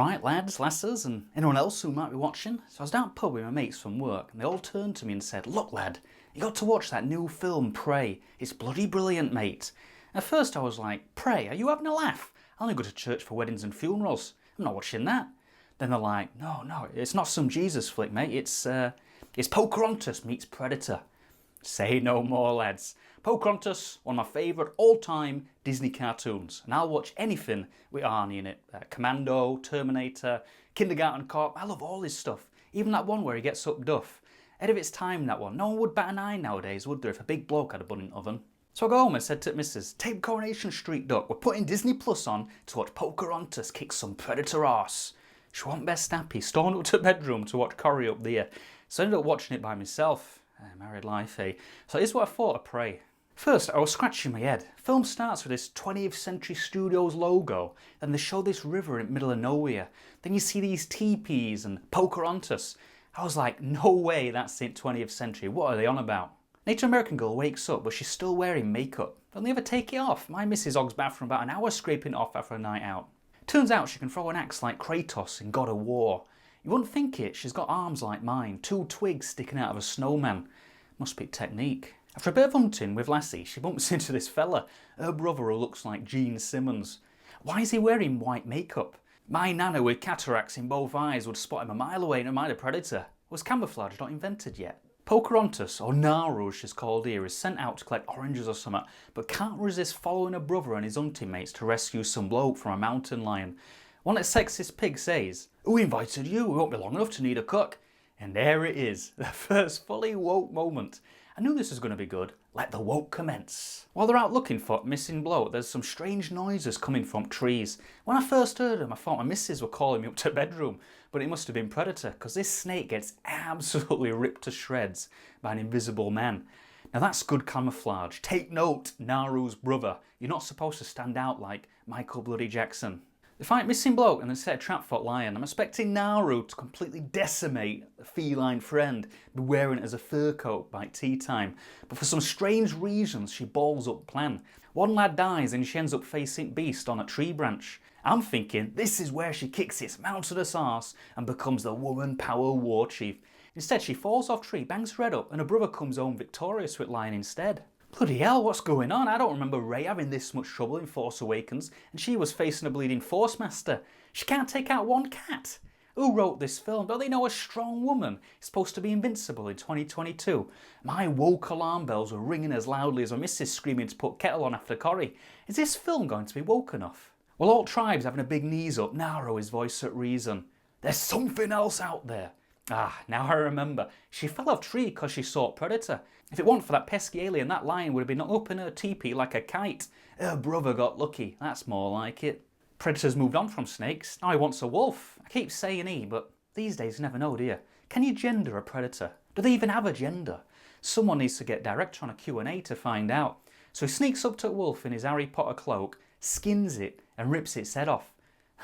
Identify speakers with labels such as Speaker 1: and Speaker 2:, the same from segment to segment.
Speaker 1: Alright lads, lasses and anyone else who might be watching, so I was down at the pub with my mates from work and they all turned to me and said, "Look lad, you got to watch that new film Prey, it's bloody brilliant mate." At first I was like, "Prey, are you having a laugh? I only go to church for weddings and funerals, I'm not watching that." Then they're like, no, it's not some Jesus flick mate, it's Pocahontas meets Predator. Say no more lads. Pocahontas, one of my favourite all-time Disney cartoons, and I'll watch anything with Arnie in it. Commando, Terminator, Kindergarten Cop, I love all this stuff. Even that one where he gets up duff. Ahead of its time, that one. No one would bat an eye nowadays, would there, if a big bloke had a bun in the oven? So I go home and said to Mrs, "Take Coronation Street, Duck, we're putting Disney Plus on to watch Pocahontas kick some Predator arse." She wasn't best happy, stormed up to the bedroom to watch Corrie up there. So I ended up watching it by myself. Married life, eh? So here's what I thought of Prey. First, I was scratching my head. Film starts with this 20th Century Studios logo, then they show this river in the middle of nowhere. Then you see these teepees and Pocahontas. I was like, no way that's in 20th century, what are they on about? Native American girl wakes up, but she's still wearing makeup. Don't they ever take it off? My missus hogs bath for about an hour scraping it off after a night out. Turns out she can throw an axe like Kratos in God of War. You wouldn't think it, she's got arms like mine, 2 twigs sticking out of a snowman. Must be technique. After a bit of hunting with Lassie, she bumps into this fella, her brother who looks like Gene Simmons. Why is he wearing white makeup? My nana with cataracts in both eyes would spot him a mile away and admire a predator. Was camouflage not invented yet? Pocahontas, or Naru as she's called here, is sent out to collect oranges or something, but can't resist following her brother and his hunting mates to rescue some bloke from a mountain lion. One that sexist pig says, "Who invited you? We won't be long enough to need a cook." And there it is, the first fully woke moment. I knew this was going to be good. Let the woke commence. While they're out looking for missing bloke, there's some strange noises coming from trees. When I first heard them, I thought my missus were calling me up to the bedroom, but it must have been Predator, because this snake gets absolutely ripped to shreds by an invisible man. Now that's good camouflage. Take note, Naru's brother. You're not supposed to stand out like Michael Bloody Jackson. They find missing bloke and then set a trap for lion. I'm expecting Naru to completely decimate the feline friend, be wearing it as a fur coat by tea time. But for some strange reasons she balls up plan. One lad dies and she ends up facing beast on a tree branch. I'm thinking this is where she kicks its mountainous arse and becomes the woman power war chief. Instead she falls off tree, bangs her head up and her brother comes home victorious with lion instead. Bloody hell, what's going on? I don't remember Rey having this much trouble in Force Awakens, and she was facing a bleeding Force Master. She can't take out one cat. Who wrote this film? Don't they know a strong woman is supposed to be invincible in 2022? My woke alarm bells were ringing as loudly as my missus screaming to put kettle on after Corrie. Is this film going to be woke enough? Well, all tribes having a big knees up, Naru is voice at reason. There's something else out there. Ah, now I remember. She fell off tree because she saw Predator. If it weren't for that pesky alien, that lion would have been up in her teepee like a kite. Her brother got lucky. That's more like it. Predator's moved on from snakes. Now he wants a wolf. I keep saying he, but these days you never know, do you? Can you gender a predator? Do they even have a gender? Someone needs to get director on a Q&A to find out. So he sneaks up to a wolf in his Harry Potter cloak, skins it and rips its head off.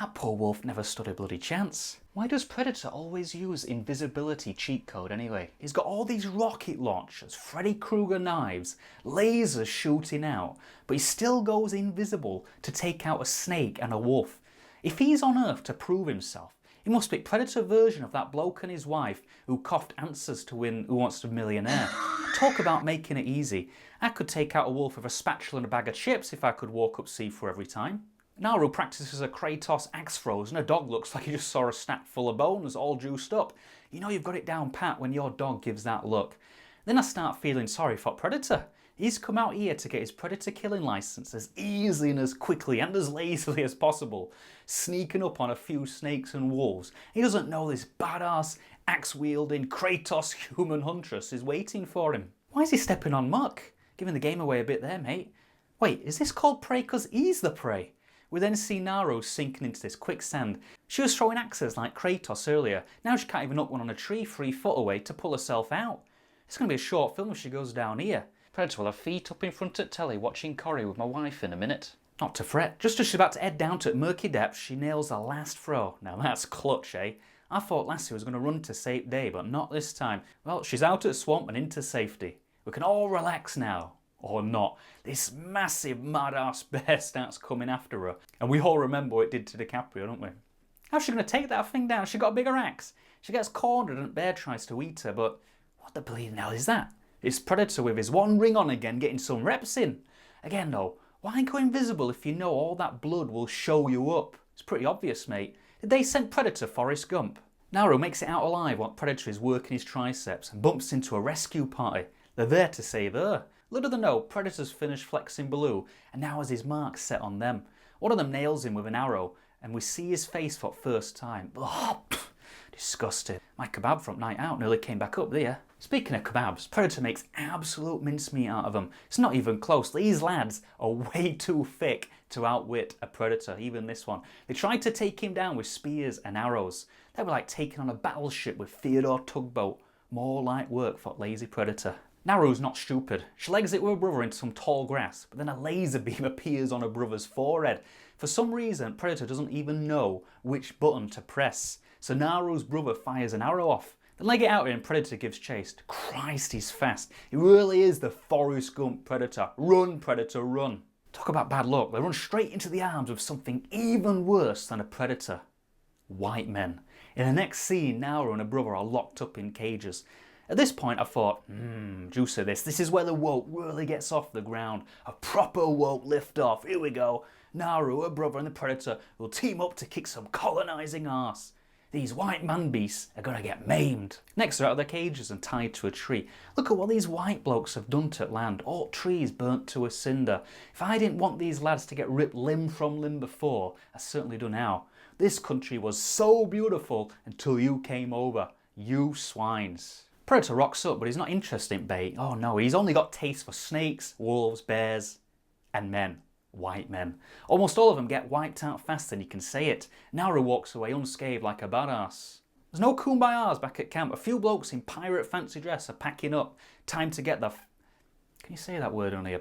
Speaker 1: That poor wolf never stood a bloody chance. Why does Predator always use invisibility cheat code anyway? He's got all these rocket launchers, Freddy Krueger knives, lasers shooting out, but he still goes invisible to take out a snake and a wolf. If he's on Earth to prove himself, he must be Predator version of that bloke and his wife who coughed answers to win Who Wants to Be a Millionaire. Talk about making it easy. I could take out a wolf with a spatula and a bag of chips if I could walk up Sifu every time. Naru practices a Kratos axe throws and her dog looks like he just saw a snack full of bones, all juiced up. You know you've got it down pat when your dog gives that look. Then I start feeling sorry for Predator. He's come out here to get his predator killing license as easily and as quickly and as lazily as possible, sneaking up on a few snakes and wolves. He doesn't know this badass, axe-wielding Kratos human huntress is waiting for him. Why is he stepping on muck? Giving the game away a bit there, mate. Wait, is this called prey because he's the prey? We then see Naru sinking into this quicksand. She was throwing axes like Kratos earlier, now she can't even up one on a tree 3 foot away to pull herself out. It's going to be a short film if she goes down here. Predator will have feet up in front of telly watching Corrie with my wife in a minute. Not to fret, just as she's about to head down to murky depths, she nails the last throw. Now that's clutch, eh? I thought Lassie was going to run to safe day, but not this time. Well, she's out at the swamp and into safety. We can all relax now. Or not. This massive mad-ass bear starts coming after her. And we all remember what it did to DiCaprio, don't we? How's she going to take that thing down? She got a bigger axe. She gets cornered and bear tries to eat her, but what the bleeding hell is that? It's Predator with his one ring on again, getting some reps in. Again though, why go invisible if you know all that blood will show you up? It's pretty obvious, mate. Did they send Predator Forrest Gump? Naru makes it out alive while Predator is working his triceps and bumps into a rescue party. They're there to save her. Little do they know, Predator's finished flexing Baloo and now has his mark set on them. One of them nails him with an arrow and we see his face for the first time. Oh, disgusting. My kebab from night out nearly came back up there. Speaking of kebabs, Predator makes absolute mincemeat out of them. It's not even close. These lads are way too thick to outwit a Predator, even this one. They tried to take him down with spears and arrows. They were like taking on a battleship with Theodore Tugboat. More light work for lazy Predator. Naru's not stupid. She legs it with her brother into some tall grass, but then a laser beam appears on her brother's forehead. For some reason, Predator doesn't even know which button to press. So Naru's brother fires an arrow off. Then leg it out and Predator gives chase. Christ, he's fast. He really is the Forrest Gump Predator. Run, Predator, run. Talk about bad luck. They run straight into the arms of something even worse than a Predator. White men. In the next scene, Naru and her brother are locked up in cages. At this point I thought, juicy this. This is where the woke really gets off the ground. A proper woke lift off. Here we go. Naru, her brother and the Predator will team up to kick some colonising arse. These white man beasts are gonna get maimed. Next they're out of their cages and tied to a tree. Look at what these white blokes have done to land. All trees burnt to a cinder. If I didn't want these lads to get ripped limb from limb before, I certainly do now. This country was so beautiful until you came over. You swines. Predator rocks up, but he's not interested in bait. Oh no, he's only got taste for snakes, wolves, bears, and men. White men. Almost all of them get wiped out faster than you can say it. Naru walks away unscathed like a badass. There's no kumbayas back at camp. A few blokes in pirate fancy dress are packing up. Time to get the... Can you say that word only?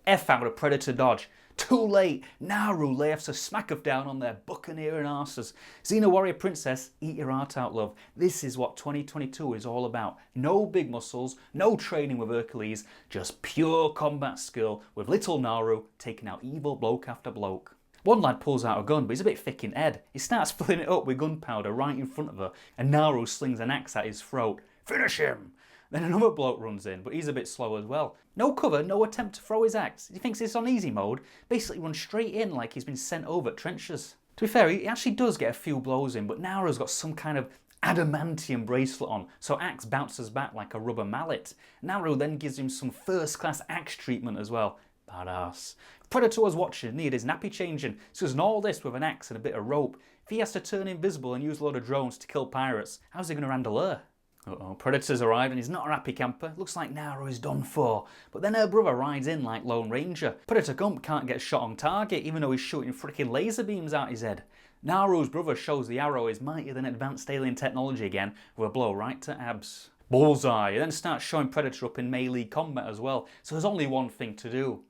Speaker 1: F out of Predator dodge. Too late. Naru lifts a smack of down on their buccaneering arses. Xena Warrior Princess, eat your heart out, love. This is what 2022 is all about. No big muscles, no training with Hercules, just pure combat skill with little Naru taking out evil bloke after bloke. One lad pulls out a gun, but he's a bit thick in head. He starts filling it up with gunpowder right in front of her, and Naru slings an axe at his throat. Finish him! Then another bloke runs in, but he's a bit slow as well. No cover, no attempt to throw his axe. He thinks it's on easy mode, basically runs straight in like he's been sent over trenches. To be fair, he actually does get a few blows in, but Naru's got some kind of adamantium bracelet on, so axe bounces back like a rubber mallet. Naru then gives him some first-class axe treatment as well. Badass. Predator was watching, needed his nappy changing, so he's done all this with an axe and a bit of rope. If he has to turn invisible and use a load of drones to kill pirates, how's he going to handle her? Uh-oh, Predator's arrived and he's not a happy camper. Looks like Naru is done for. But then her brother rides in like Lone Ranger. Predator Gump can't get shot on target even though he's shooting freaking laser beams out his head. Naru's brother shows the arrow is mightier than advanced alien technology again with a blow right to abs. Bullseye. He then starts showing Predator up in melee combat as well. So there's only one thing to do.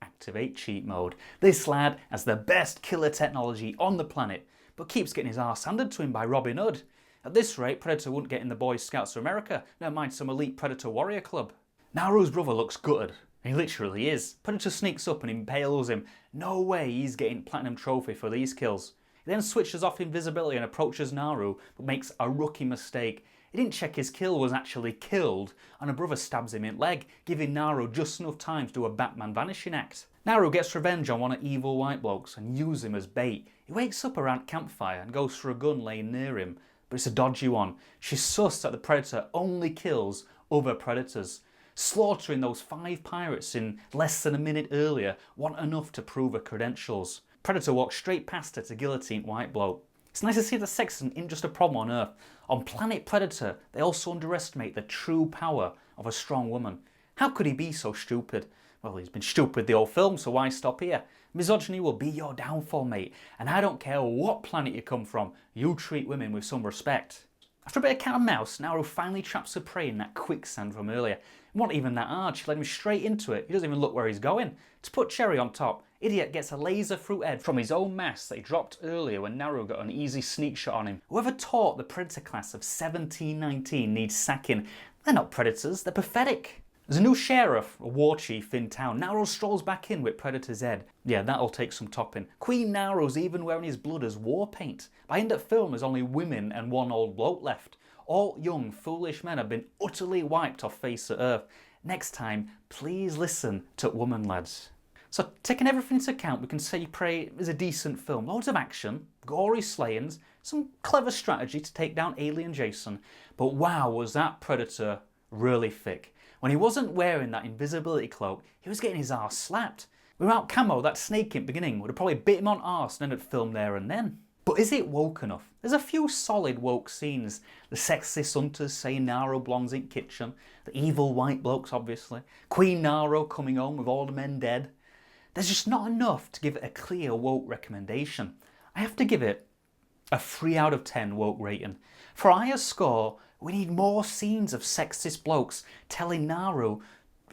Speaker 1: Activate cheat mode. This lad has the best killer technology on the planet, but keeps getting his arse handed to him by Robin Hood. At this rate, Predator wouldn't get in the Boy Scouts of America, never mind some elite Predator warrior club. Naru's brother looks gutted. He literally is. Predator sneaks up and impales him. No way he's getting platinum trophy for these kills. He then switches off invisibility and approaches Naru, but makes a rookie mistake. He didn't check his kill was actually killed, and a brother stabs him in leg, giving Naru just enough time to do a Batman vanishing act. Naru gets revenge on one of evil white blokes and uses him as bait. He wakes up around campfire and goes for a gun laying near him, but it's a dodgy one. She's sus that the Predator only kills other Predators. Slaughtering those 5 pirates in less than a minute earlier wasn't enough to prove her credentials. Predator walks straight past her to guillotine white bloke. It's nice to see that sexism isn't just a problem on Earth. On planet Predator, they also underestimate the true power of a strong woman. How could he be so stupid? Well, he's been stupid the whole film, so why stop here? Misogyny will be your downfall, mate, and I don't care what planet you come from, you treat women with some respect. After a bit of cat and mouse, Naru finally traps her prey in that quicksand from earlier. It wasn't even that hard, she led him straight into it, he doesn't even look where he's going. To put cherry on top, Idiot gets a laser through head from his own mask that he dropped earlier when Naru got an easy sneak shot on him. Whoever taught the Predator class of 1719 needs sacking. They're not predators, they're pathetic. There's a new sheriff, a war chief in town. Naru strolls back in with Predator's head. Yeah, that'll take some topping. Queen Naru's even wearing his blood as war paint. By end of film, there's only women and one old bloke left. All young, foolish men have been utterly wiped off face of Earth. Next time, please listen to woman, lads. So, taking everything into account, we can say Prey is a decent film. Loads of action, gory slayings, some clever strategy to take down Alien Jason. But wow, was that Predator really thick. When he wasn't wearing that invisibility cloak, he was getting his arse slapped. Without camo, that snake in the beginning would have probably bit him on arse and ended film there and then. But is it woke enough? There's a few solid woke scenes. The sexist hunters saying Naru belongs in kitchen. The evil white blokes, obviously. Queen Naru coming home with all the men dead. There's just not enough to give it a clear woke recommendation. I have to give it a 3 out of 10 woke rating. For a higher score, we need more scenes of sexist blokes telling Naru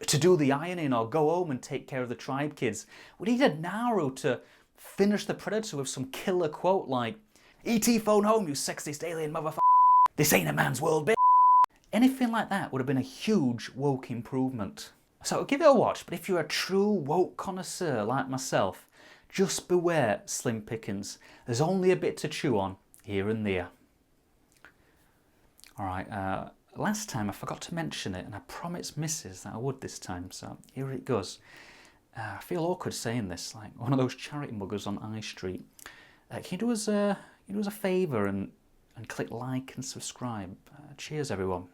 Speaker 1: to do the ironing or go home and take care of the tribe kids. We needed Naru to finish the Predator with some killer quote like, "E.T. phone home, you sexist alien motherfucker. This ain't a man's world, bitch." Anything like that would have been a huge woke improvement. So give it a watch, but if you're a true woke connoisseur like myself, just beware slim pickings. There's only a bit to chew on here and there. Alright, last time I forgot to mention it and I promised Mrs. that I would this time, so here it goes. I feel awkward saying this, like one of those charity muggers on High Street. Can you do us a favour and click like and subscribe? Cheers everyone.